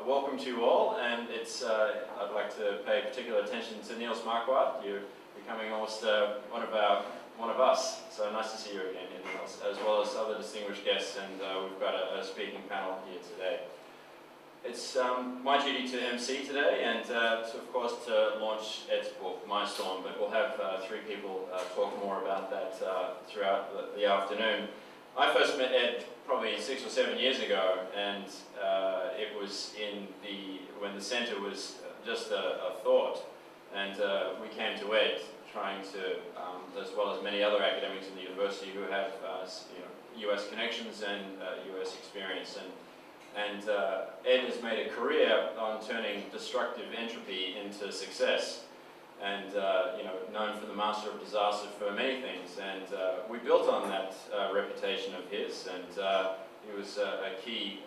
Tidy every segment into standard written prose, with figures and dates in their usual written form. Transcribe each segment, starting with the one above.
welcome to you all, and I'd like to pay particular attention to Niels Marquardt. You're becoming almost one of us, so nice to see you again, Niels, as well as other distinguished guests, and we've got a speaking panel here today. It's my duty to MC today, and of course to launch Ed's book, My Storm, but we'll have three people talk more about that throughout the afternoon. I first met Ed probably 6 or 7 years ago, and it was when the centre was just a thought, and we came to Ed trying to, as well as many other academics in the university who have US connections and US experience, and Ed has made a career on turning destructive entropy into success, and known for the master of disaster for many things, and we built on that reputation of his, and he was a key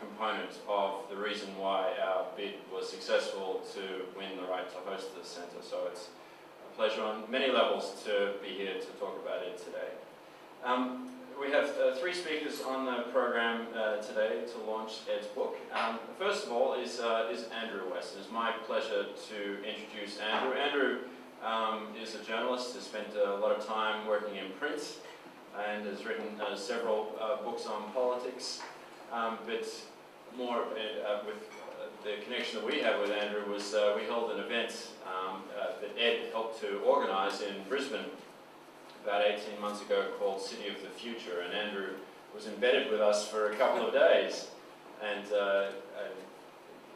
component of the reason why our bid was successful to win the right to host the centre. So it's a pleasure on many levels to be here to talk about it today. We have three speakers on the program today to launch Ed's book. First of all is Andrew West. It's my pleasure to introduce Andrew. Andrew is a journalist who spent a lot of time working in print and has written several books on politics. But more with the connection that we have with Andrew was we held an event that Ed helped to organise in Brisbane about 18 months ago called City of the Future, and Andrew was embedded with us for a couple of days, and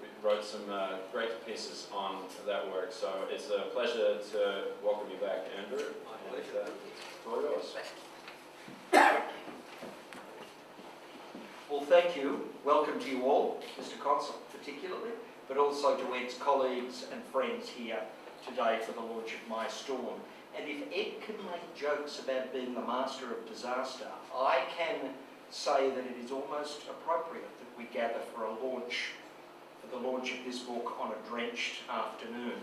we wrote some great pieces on that work. So it's a pleasure to welcome you back, Andrew. My pleasure. It's all yours. Well, thank you. Welcome to you all, Mr. Consul particularly, but also to Ed's colleagues and friends here today for the launch of My Storm. And if Ed can make jokes about being the master of disaster, I can say that it is almost appropriate that we gather for the launch of this book on a drenched afternoon.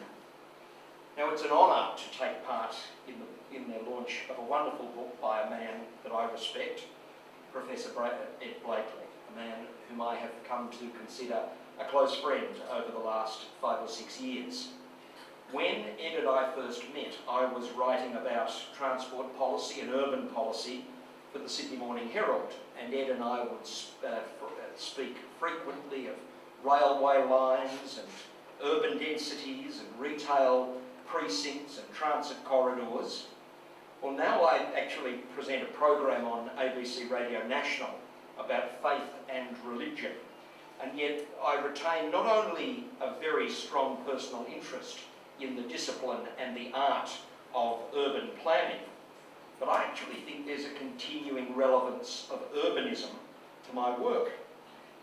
Now, it's an honour to take part in the launch of a wonderful book by a man that I respect, Professor Ed Blakely, a man whom I have come to consider a close friend over the last 5 or 6 years. When Ed and I first met, I was writing about transport policy and urban policy for the Sydney Morning Herald, and Ed and I would speak frequently of railway lines and urban densities and retail precincts and transit corridors. Well, now I actually present a program on ABC Radio National about faith and religion, and yet I retain not only a very strong personal interest in the discipline and the art of urban planning, but I actually think there's a continuing relevance of urbanism to my work,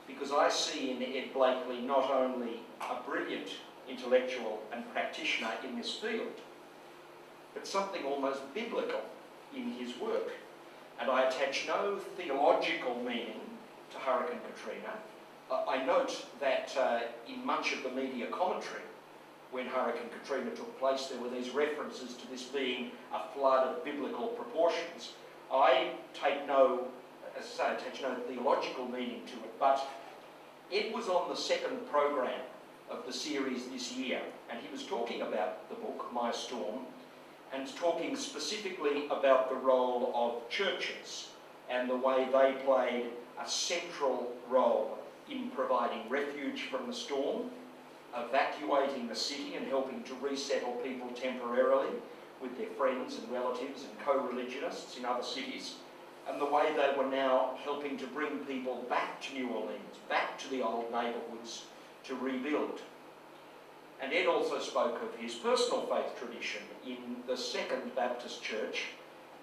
because I see in Ed Blakely not only a brilliant intellectual and practitioner in this field, but something almost biblical in his work. And I attach no theological meaning to Hurricane Katrina. I note that in much of the media commentary, when Hurricane Katrina took place, there were these references to this being a flood of biblical proportions. I attach no theological meaning to it, but Ed was on the second program of the series this year, and he was talking about the book, My Storm, and talking specifically about the role of churches and the way they played a central role in providing refuge from the storm, evacuating the city and helping to resettle people temporarily with their friends and relatives and co-religionists in other cities, and the way they were now helping to bring people back to New Orleans, back to the old neighbourhoods to rebuild. And Ed also spoke of his personal faith tradition in the Second Baptist Church,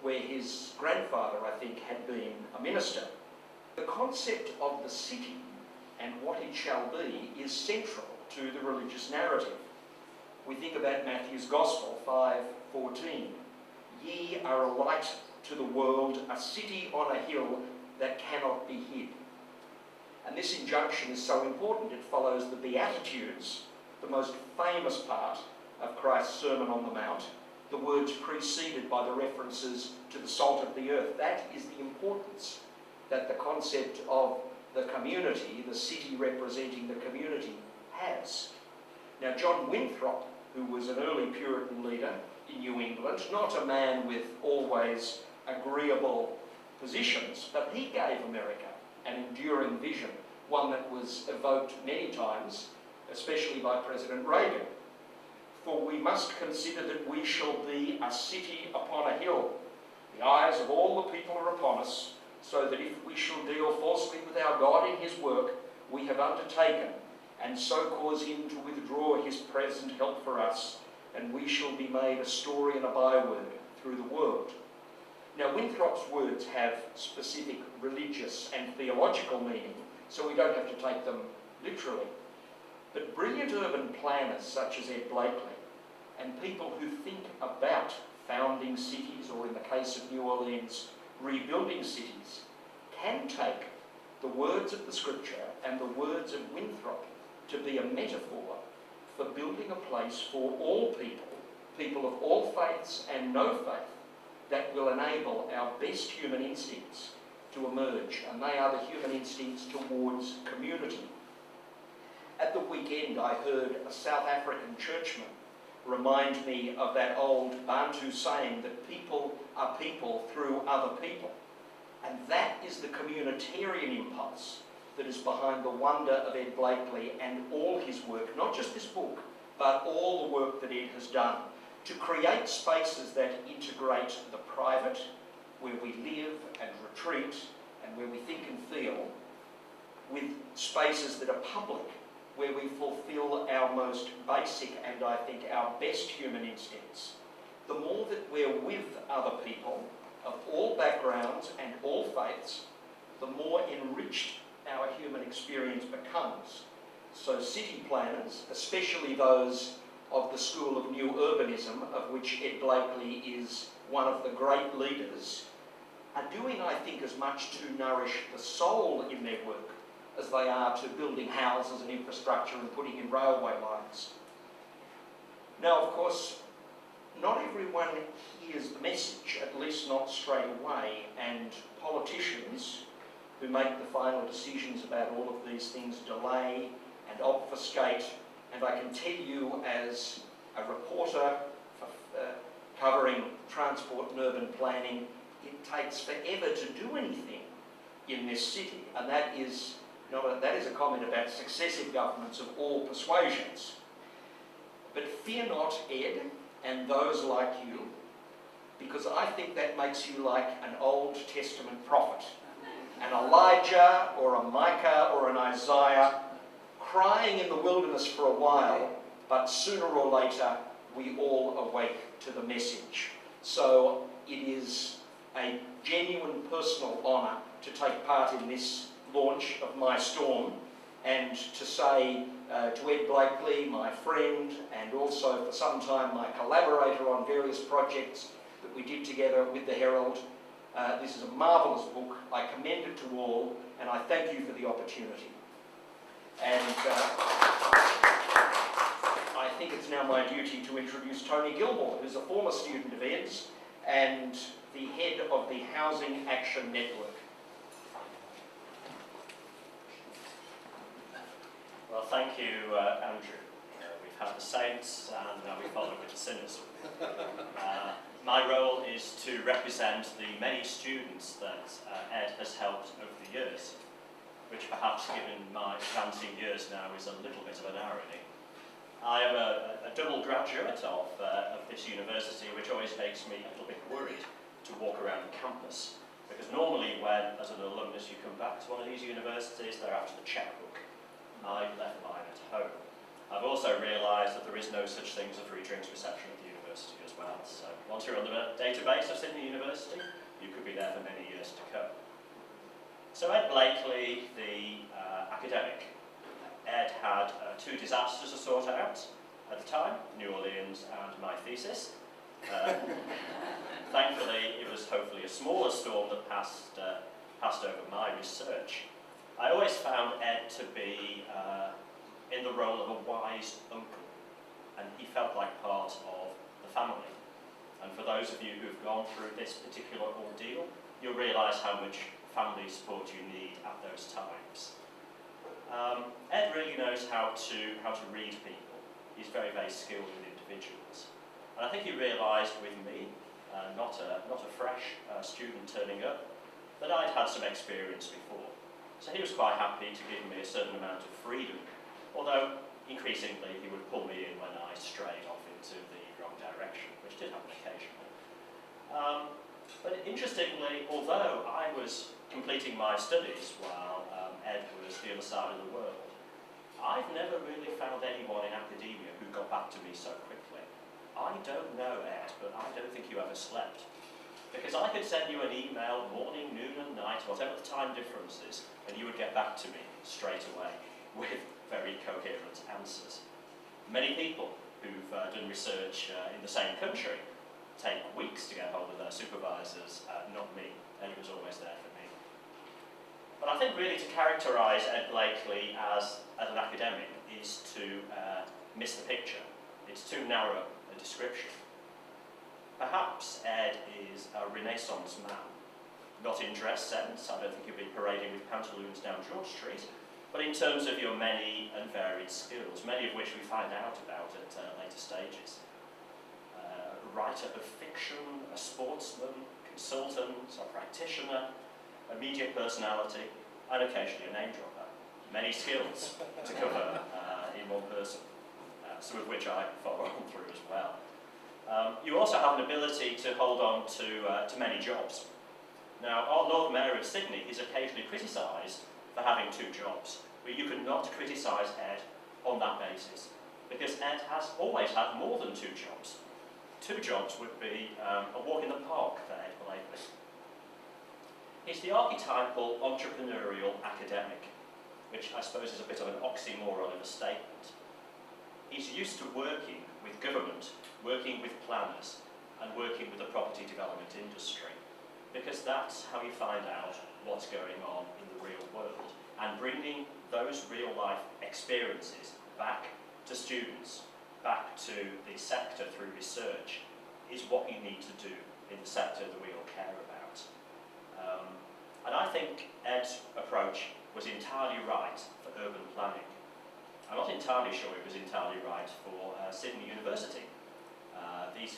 where his grandfather, I think, had been a minister. The concept of the city and what it shall be is central to the religious narrative. We think about Matthew's Gospel 5:14. Ye are a light to the world, a city on a hill that cannot be hid. And this injunction is so important, it follows the Beatitudes, the most famous part of Christ's Sermon on the Mount, the words preceded by the references to the salt of the earth. That is the importance that the concept of the community, the city representing the community, has. Now, John Winthrop, who was an early Puritan leader in New England, not a man with always agreeable positions, but he gave America an enduring vision, one that was evoked many times, especially by President Reagan. For we must consider that we shall be a city upon a hill. The eyes of all the people are upon us, so that if we shall deal falsely with our God in his work we have undertaken, and so cause him to withdraw his present help for us, and we shall be made a story and a byword through the world. Now, Winthrop's words have specific religious and theological meaning, so we don't have to take them literally. But brilliant urban planners such as Ed Blakely, and people who think about founding cities, or in the case of New Orleans, rebuilding cities, can take the words of the scripture and the words of Winthrop to be a metaphor for building a place for all people, people of all faiths and no faith, that will enable our best human instincts to emerge, and they are the human instincts towards community. At the weekend I heard a South African churchman remind me of that old Bantu saying that people are people through other people. And that is the communitarian impulse that is behind the wonder of Ed Blakely and all his work, not just this book, but all the work that Ed has done, to create spaces that integrate the private, where we live and retreat and where we think and feel, with spaces that are public, where we fulfil our most basic and I think our best human instincts. The more that we're with other people of all backgrounds and all faiths, the more enriched our human experience becomes. So city planners, especially those of the school of New Urbanism, of which Ed Blakely is one of the great leaders, are doing, I think, as much to nourish the soul in their work as they are to building houses and infrastructure and putting in railway lines. Now, of course, not everyone hears the message, at least not straight away, and politicians who make the final decisions about all of these things delay and obfuscate. And I can tell you, as a reporter covering transport and urban planning, it takes forever to do anything in this city, and that is a comment about successive governments of all persuasions. But fear not, Ed, and those like you, because I think that makes you like an Old Testament prophet, an Elijah or a Micah or an Isaiah, crying in the wilderness for a while, but sooner or later we all awake to the message. So it is a genuine personal honour to take part in this launch of My Storm, and to say to Ed Blakely, my friend, and also for some time my collaborator on various projects that we did together with the Herald, this is a marvellous book. I commend it to all, and I thank you for the opportunity. And I think it's now my duty to introduce Tony Gilmour, who's a former student of Ed's and the head of the Housing Action Network. Well, thank you, Andrew. We've had the saints, and now we follow with the sinners. My role is to represent the many students that Ed has helped over the years, which perhaps, given my advancing years now, is a little bit of an irony. I am a double graduate of this university, which always makes me a little bit worried to walk around the campus, because normally when, as an alumnus, you come back to one of these universities, they're after the checkbook. I left mine at home. I've also realised that there is no such thing as a free drinks reception at the university as well. So once you're on the database of Sydney University, you could be there for many years to come. So Ed Blakely, the academic, Ed had two disasters to sort out at the time, New Orleans and my thesis. Thankfully, it was hopefully a smaller storm that passed over my research. I always found Ed to be in the role of a wise uncle, and he felt like part of the family. And for those of you who've gone through this particular ordeal, you'll realise how much family support you need at those times. Ed really knows how to read people. He's very, very skilled with individuals. And I think he realised with me, not a fresh student turning up, that I'd had some experience before. So he was quite happy to give me a certain amount of freedom, although increasingly he would pull me in when I strayed off into the wrong direction, which did happen occasionally. But interestingly, although I was completing my studies while Ed was the other side of the world, I've never really found anyone in academia who got back to me so quickly. I don't know, Ed, but I don't think you ever slept. Because I could send you an email morning, noon and night, whatever the time difference is, and you would get back to me straight away with very coherent answers. Many people who've done research in the same country take weeks to get hold of their supervisors, not me, and it was always there for me. But I think really to characterise Ed Blakely as an academic is to miss the picture. It's too narrow a description. Perhaps Ed is a Renaissance man, not in dress sense. I don't think he'll be parading with pantaloons down George Street, but in terms of your many and varied skills, many of which we find out about at later stages. A writer of fiction, a sportsman, consultant, a practitioner, a media personality, and occasionally a name dropper. Many skills to cover in one person, some of which I follow on through as well. You also have an ability to hold on to many jobs. Now, our Lord Mayor of Sydney is occasionally criticised for having 2 jobs, but you could not criticise Ed on that basis, because Ed has always had more than 2 jobs. 2 jobs would be a walk in the park for Ed Blakely. He's the archetypal entrepreneurial academic, which I suppose is a bit of an oxymoron of a statement. He's used to working with government, working with planners, and working with the property development industry, because that's how you find out what's going on in the real world, and bringing those real life experiences back to students, back to the sector through research, is what you need to do in the sector that we all care about. And I think Ed's approach was entirely right for urban planning. I'm not entirely sure it was entirely right for Sydney University. These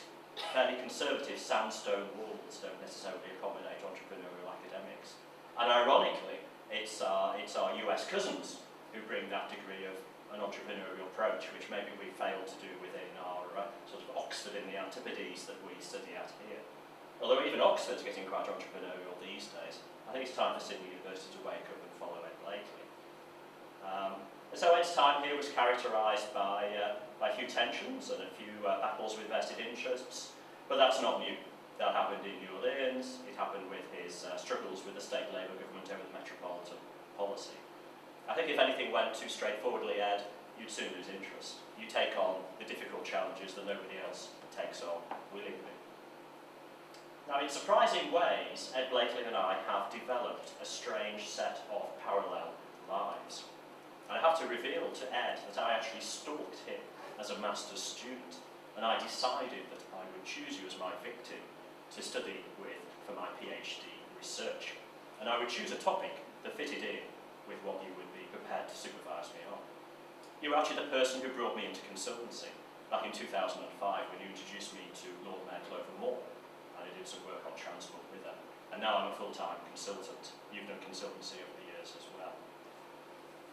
fairly conservative sandstone walls don't necessarily accommodate entrepreneurial academics. And ironically, it's our US cousins who bring that degree of an entrepreneurial approach, which maybe we failed to do within our sort of Oxford in the Antipodes that we study at here. Although even Oxford's getting quite entrepreneurial these days, I think it's time for Sydney University to wake up and follow Ed Blakely. So Ed's time here was characterised by a few tensions and a few battles with vested interests, but that's not new. That happened in New Orleans. It happened with his struggles with the state Labour government over the metropolitan policy. I think if anything went too straightforwardly, Ed, you'd soon lose interest. You take on the difficult challenges that nobody else takes on willingly. Now, in surprising ways, Ed Blakely and I have developed a strange set of parallel lives. And I have to reveal to Ed that I actually stalked him as a master's student, and I decided that I would choose you as my victim to study with for my PhD research. And I would choose a topic that fitted in with what you would be prepared to supervise me on. You were actually the person who brought me into consultancy back in 2005 when you introduced me to Lord Mayor Clover Moore, and I did some work on transport with her. And now I'm a full-time consultant. You've done consultancy over the years as well.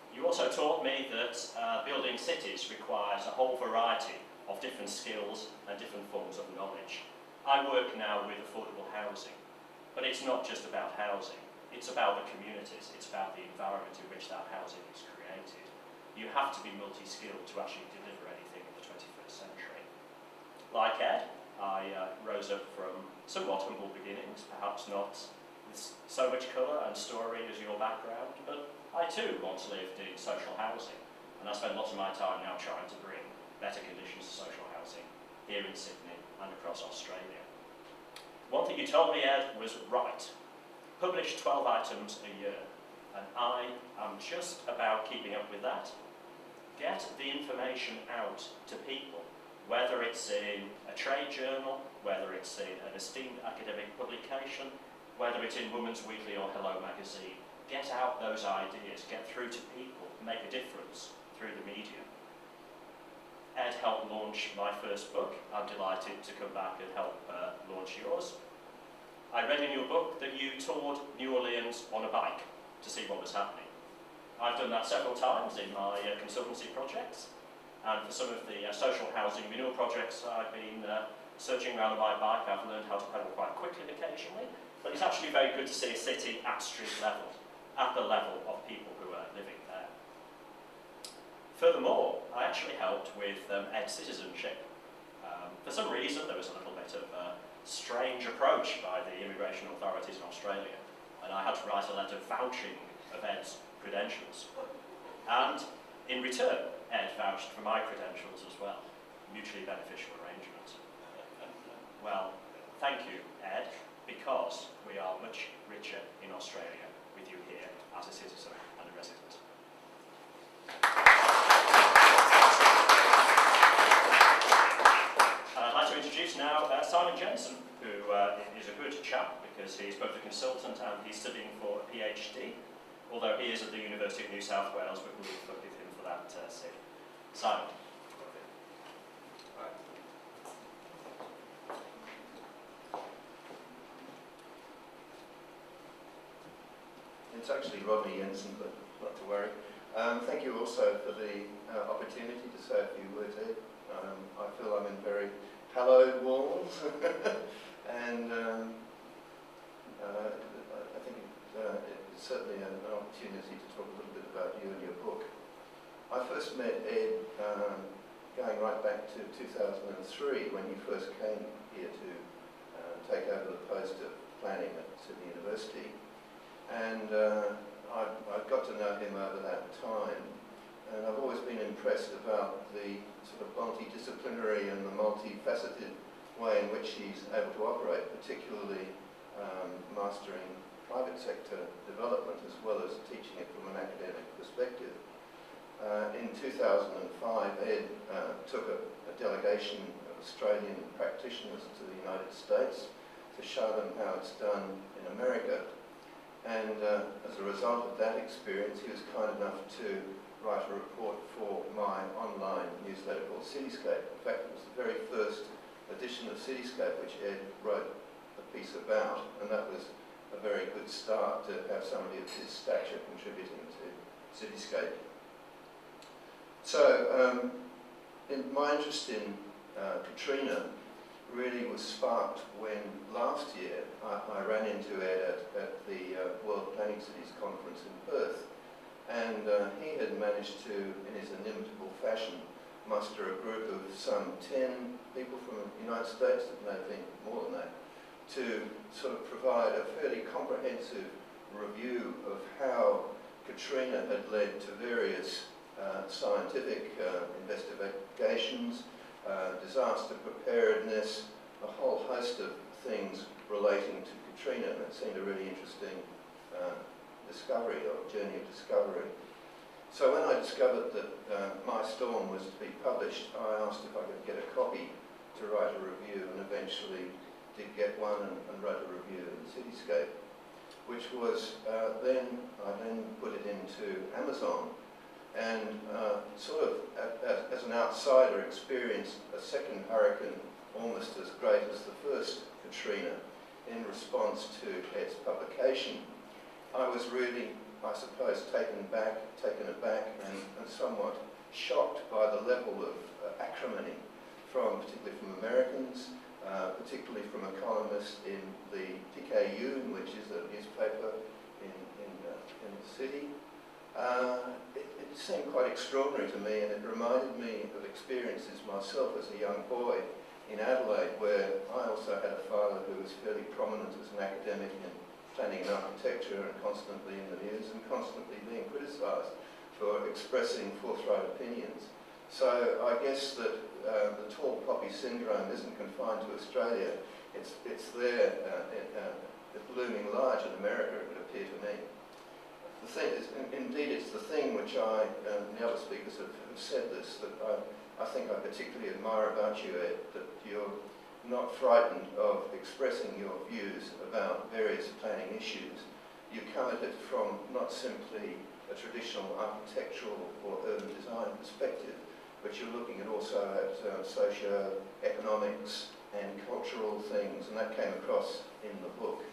You also taught me that building cities requires a whole variety of different skills and different forms of knowledge. I work now with affordable housing, but it's not just about housing. It's about the communities. It's about the environment in which that housing is created. You have to be multi-skilled to actually deliver anything in the 21st century. Like Ed, I rose up from somewhat humble beginnings, perhaps not with so much colour and story as your background, but I too once lived in social housing, and I spend lots of my time now trying to bring better conditions to social housing here in Sydney and across Australia. One thing you told me, Ed, was right. Publish 12 items a year, and I am just about keeping up with that. Get the information out to people, whether it's in a trade journal, whether it's in an esteemed academic publication, whether it's in Women's Weekly or Hello Magazine. Get out those ideas, get through to people, make a difference through the media. Ed helped launch my first book. I'm delighted to come back and help launch yours. I read in your book that you toured New Orleans on a bike to see what was happening. I've done that several times in my consultancy projects, and for some of the social housing renewal projects I've been searching around on my bike. I've learned how to pedal quite quickly occasionally, but it's actually very good to see a city at street level, at the level of people who are living there. Furthermore, I actually helped with Ed's citizenship. For some reason, there was a little bit of a strange approach by the immigration authorities in Australia, and I had to write a letter vouching of Ed's credentials. And in return, Ed vouched for my credentials as well. Mutually beneficial arrangement. Well, thank you, Ed, because we are much richer in Australia with you here as a citizen and a resident. And I'd like to introduce now Simon Jensen, who is a good chap because he's both a consultant and he's studying for a PhD, although he is at the University of New South Wales, but we'll forgive him for that sake. Simon. It's actually Rodney, Jensen, but not to worry. Thank you also for the opportunity to say a few words here. I feel I'm in very hallowed walls, and I think it's certainly an opportunity to talk a little bit about you and your book. I first met Ed going right back to 2003 when he first came here to take over the post of planning at Sydney University. And I've got to know him over that time, and I've always been impressed about the sort of multidisciplinary and the multifaceted way in which he's able to operate, particularly mastering private sector development as well as teaching it from an academic perspective. In 2005, Ed took a delegation of Australian practitioners to the United States to show them how it's done in America. And as a result of that experience, he was kind enough to write a report for my online newsletter called Cityscape. In fact, it was the very first edition of Cityscape which Ed wrote a piece about, and that was a very good start to have somebody of his stature contributing to Cityscape. So, my interest in Katrina really was sparked when last year I ran into Ed at the World Planning Cities Conference in Perth, and he had managed to, in his inimitable fashion, muster a group of some 10 people from the United States, it may have been more than that, to sort of provide a fairly comprehensive review of how Katrina had led to various scientific investigations, disaster preparedness, a whole host of things relating to Katrina, and it seemed a really interesting discovery, or journey of discovery. So when I discovered that My Storm was to be published, I asked if I could get a copy to write a review, and eventually did get one and wrote a review in Cityscape, which was I then put it into Amazon, and sort of as an outsider experienced a second hurricane almost as great as the first Katrina in response to Ed's publication. I was really, I suppose, taken aback and somewhat shocked by the level of acrimony particularly from Americans, particularly from a columnist in the Picayune, which is a newspaper in the city. It seemed quite extraordinary to me, and it reminded me of experiences myself as a young boy in Adelaide, where I also had a father who was fairly prominent as an academic in planning and architecture, and constantly in the news and constantly being criticised for expressing forthright opinions. So I guess that the tall poppy syndrome isn't confined to Australia. It's there, looming large in America, it would appear to me. The thing is, indeed, it's the thing which and the other speakers have said this, that I think I particularly admire about you, Ed, that you're not frightened of expressing your views about various planning issues. You come at it from not simply a traditional architectural or urban design perspective, but you're looking also at socio-economics and cultural things, and that came across in the book.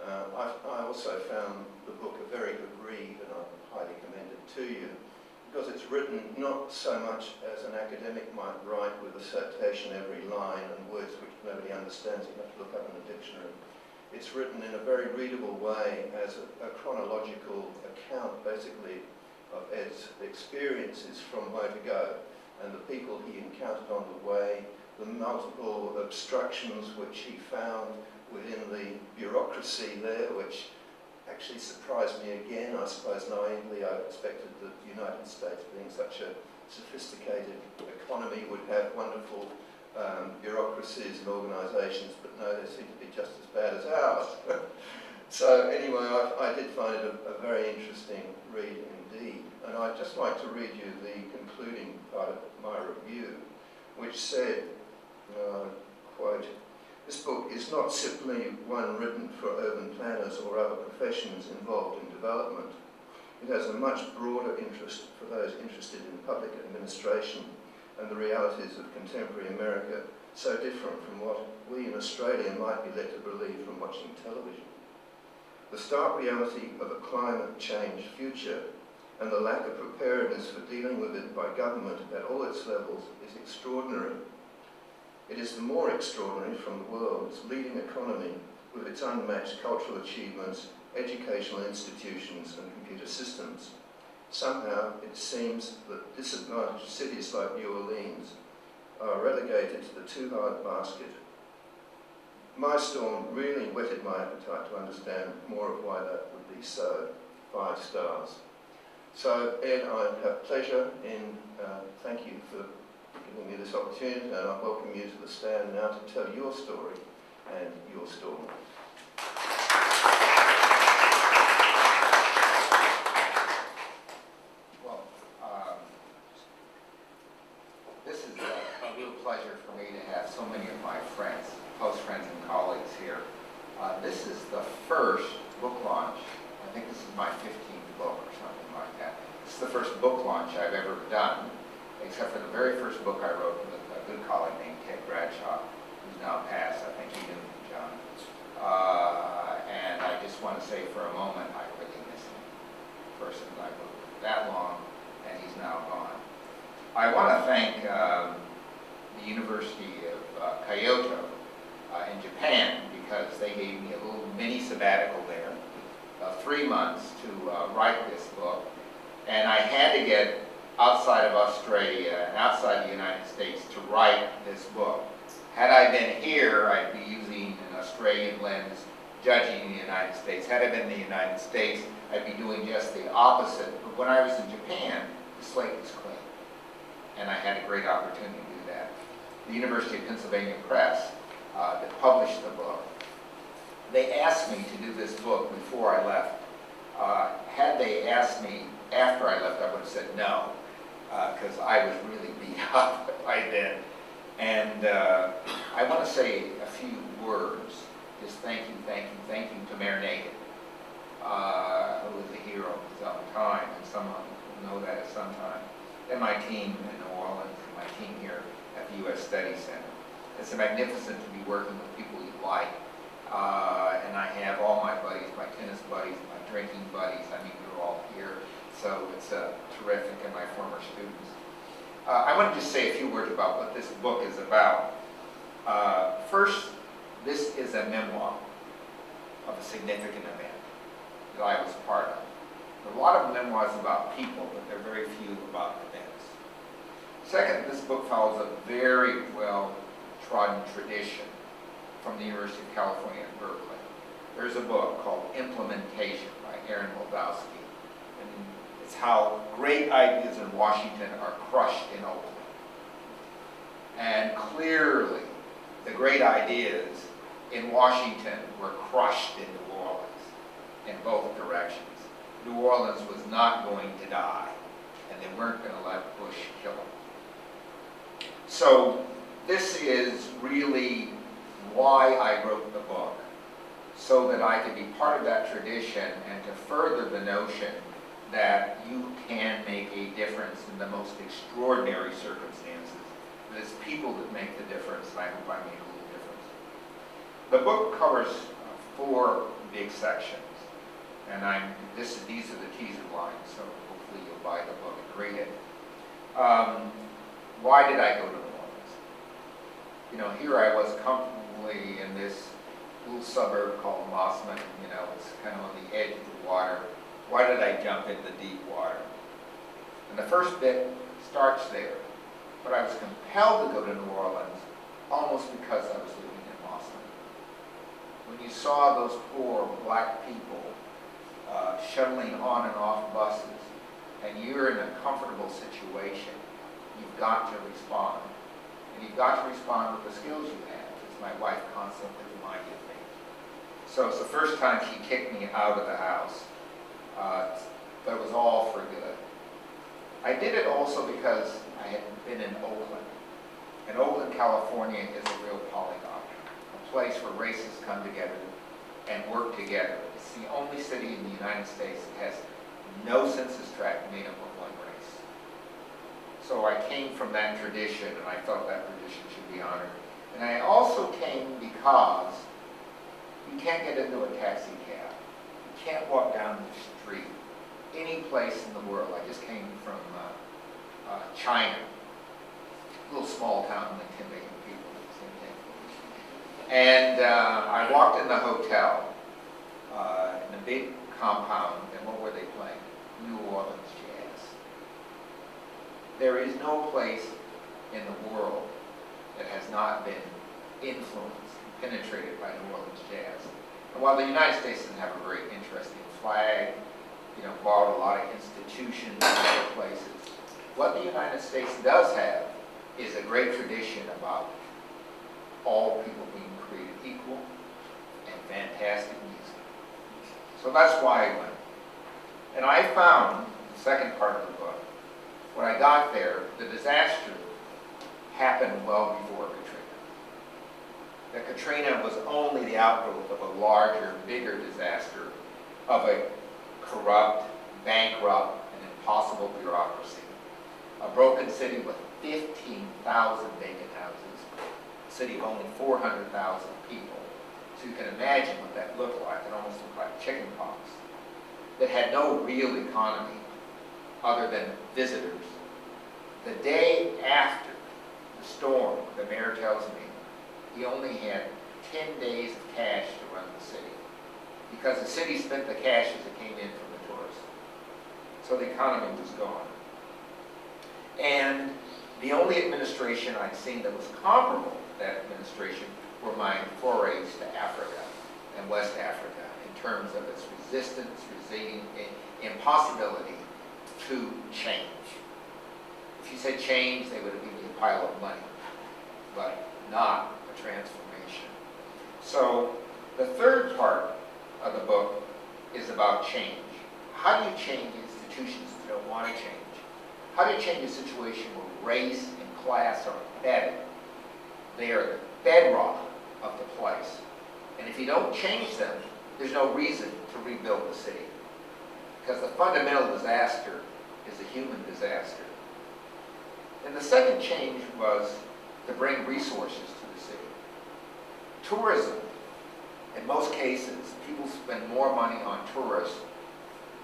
I also found the book a very good read, and I highly commend it to you, because it's written not so much as an academic might write with a citation every line and words which nobody understands, you have to look up in a dictionary. It's written in a very readable way as a chronological account, basically, of Ed's experiences from Motogo and the people he encountered on the way, the multiple obstructions which he found within the bureaucracy there, which actually surprised me again. I suppose naively I expected the United States, being such a sophisticated economy, would have wonderful bureaucracies and organisations, but no, they seem to be just as bad as ours. So anyway, I did find it a very interesting read indeed. And I'd just like to read you the concluding part of my review, which said, quote, "This book is not simply one written for urban planners or other professions involved in development. It has a much broader interest for those interested in public administration and the realities of contemporary America, so different from what we in Australia might be led to believe from watching television. The stark reality of a climate change future and the lack of preparedness for dealing with it by government at all its levels is extraordinary. It is the more extraordinary from the world's leading economy with its unmatched cultural achievements, educational institutions and computer systems. Somehow it seems that disadvantaged cities like New Orleans are relegated to the too hard basket. My storm really whetted my appetite to understand more of why that would be so. 5 stars. So Ed, I have pleasure in, thank you for giving me this opportunity, and I welcome you to the stand now to tell your story and your storm. Well, this is a real pleasure for me to have so many of my friends, close friends and colleagues here. This is the first book launch. I think this is my 15th book or something like that. This is the first book launch I've ever done, except for the very first book I wrote with a good colleague named Ted Bradshaw, who's now passed. I think you knew him, John. And I just want to say for a moment, I really miss him. Person I worked with that long, and he's now gone. I want to thank the University of Kyoto in Japan, because they gave me a little mini sabbatical there, 3 months to write this book. And I had to get outside of Australia and outside the United States to write this book. Had I been here, I'd be using an Australian lens, judging the United States. Had I been in the United States, I'd be doing just the opposite. But when I was in Japan, the slate was clean. And I had a great opportunity to do that. The University of Pennsylvania Press, that published the book, they asked me to do this book before I left. Had they asked me after I left, I would have said no, because I was really beat up by then. And I want to say a few words. Just thank you to Mayor Nagin, who was a hero of his own time, and someone will know that at some time. And my team in New Orleans, and my team here at the U.S. Study Center. It's magnificent to be working with people you like. And I have all my buddies, my tennis buddies, my drinking buddies. I mean, you're all here. So it's terrific, and my former students. I want to just say a few words about what this book is about. First, this is a memoir of a significant event that I was part of. There are a lot of memoirs about people, but there are very few about events. Second, this book follows a very well-trodden tradition from the University of California at Berkeley. There's a book called Implementation by Aaron Moldowski. And it's how great ideas in Washington are crushed in Oakland. And clearly, the great ideas in Washington were crushed in New Orleans in both directions. New Orleans was not going to die, and they weren't going to let Bush kill him. So this is really why I wrote the book, so that I could be part of that tradition and to further the notion that you can make a difference in the most extraordinary circumstances. That it's people that make the difference, and I hope I make a little difference. The book covers 4 big sections, and these are the teaser lines, so hopefully you'll buy the book and read it. Why did I go to New Orleans? You know, here I was comfortably in this little suburb called Mossman. You know, it's kind of on the edge of the water. Why did I jump into deep water? And the first bit starts there. But I was compelled to go to New Orleans almost because I was living in Mossman. When you saw those poor black people shuttling on and off buses, and you're in a comfortable situation, you've got to respond. And you've got to respond with the skills you have, as my wife constantly reminded me. So it's the first time she kicked me out of the house, but it was all for good. I did it also because I had been in Oakland. And Oakland, California is a real polygon, a place where races come together and work together. It's the only city in the United States that has no census tract made up of one race. So I came from that tradition, and I felt that tradition should be honored. And I also came because you can't get into a taxi cab. You can't walk down the street any place in the world. I just came from China, a little small town, like 10 million people, same thing. And I walked in the hotel, in a big compound, and what were they playing? New Orleans jazz. There is no place in the world that has not been influenced, penetrated by New Orleans jazz. And while the United States doesn't have a very interesting flag, you know, borrowed a lot of institutions and other places, what the United States does have is a great tradition about all people being created equal and fantastic music. So that's why I went. And I found, the second part of the book, when I got there, the disaster happened well before Katrina. That Katrina was only the outgrowth of a larger, bigger disaster of a corrupt, bankrupt, and impossible bureaucracy. A broken city with 15,000 vacant houses, a city of only 400,000 people. So you can imagine what that looked like. It almost looked like chicken pox. That had no real economy other than visitors. The day after the storm, the mayor tells me, he only had 10 days of cash to run the city, because the city spent the cash as it came in from the tourists. So the economy was gone. And the only administration I'd seen that was comparable to that administration were my forays to Africa and West Africa in terms of its resistance, resilience, impossibility to change. If you said change, they would have given you a pile of money, but not a transformation. So the third part of the book is about change. How do you change institutions that don't want to change? How do you change a situation where race and class are embedded? They are the bedrock of the place. And if you don't change them, there's no reason to rebuild the city. Because the fundamental disaster is a human disaster. And the second change was to bring resources to the city. Tourism, in most cases, people spend more money on tourists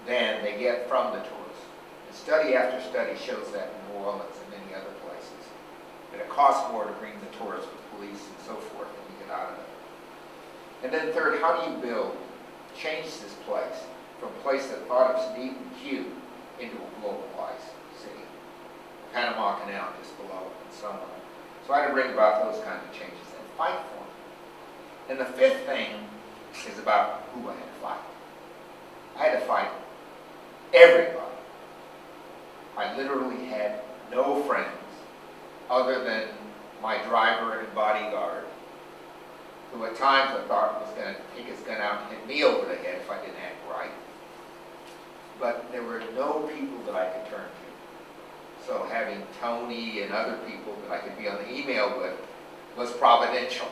than they get from the tourists. And study after study shows that in New Orleans and many other places. That it costs more to bring the tourists with police and so forth than you get out of it. And then third, how do you change this place from a place that thought of neat and cute into a globalized city? Panama Canal just below it and so on. So I had to bring about those kinds of changes and fight for them. And the fifth thing is about who I had to fight. I had to fight everybody. I literally had no friends other than my driver and bodyguard, who at times I thought was going to take his gun out and hit me over the head if I didn't act right. But there were no people that I could turn to. So having Tony and other people that I could be on the email with was providential.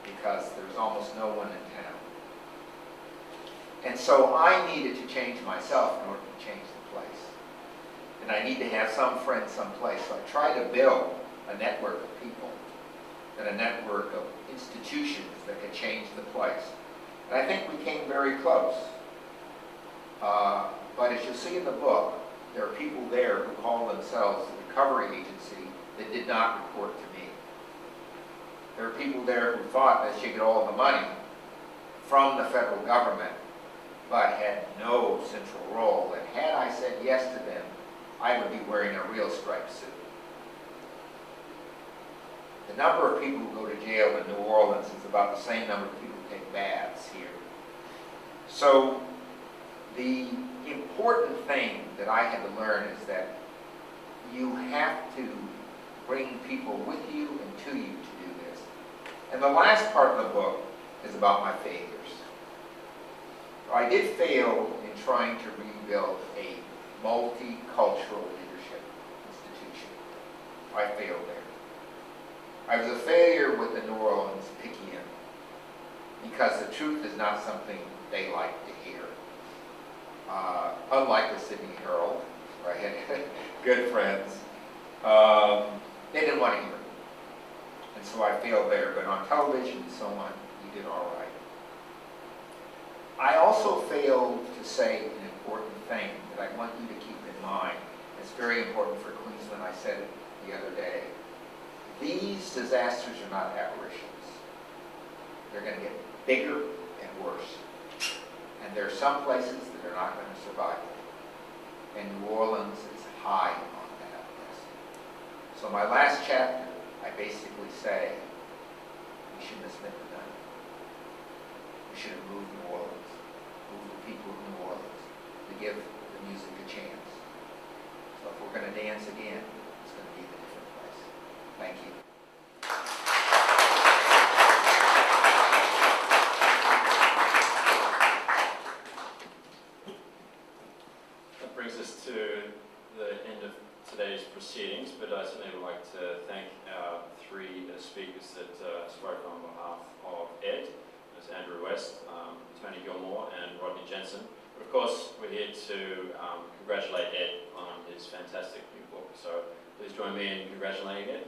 because there's almost no one in town. And so I needed to change myself in order to change the place. And I need to have some friends someplace. So I tried to build a network of people and a network of institutions that could change the place. And I think we came very close. But as you'll see in the book, there are people there who call themselves the recovery agency that did not report to me. There are people there who thought they should get all the money from the federal government, but had no central role. And had I said yes to them, I would be wearing a real striped suit. The number of people who go to jail in New Orleans is about the same number of people who take baths here. So the important thing that I had to learn is that you have to bring people with you and to you to do this. And the last part of the book is about my failures. I did fail in trying to rebuild a multicultural leadership institution. I failed there. I was a failure with the New Orleans PICIAN because the truth is not something they like to hear. Unlike the Sydney Herald, where I had good friends, they didn't want to hear it. And so I failed there. But on television and so on, you did all right. I also failed to say an important thing that I want you to keep in mind. It's very important for Queensland. I said it the other day. These disasters are not apparitions. They're going to get bigger and worse. And there are some places that are not going to survive it. And New Orleans is high on that list. So my last chapter, I basically say, we shouldn't have spent the money. We should have moved New Orleans, moved the people of New Orleans, to give the music a chance. So if we're going to dance again, it's going to be in a different place. Thank you. That brings us to the end of today's proceedings, but I certainly would like to thank our three speakers that spoke on behalf of Ed. There's Andrew West, Tony Gilmour, and Rodney Jensen. But of course, we're here to congratulate Ed on his fantastic new book. So please join me in congratulating Ed.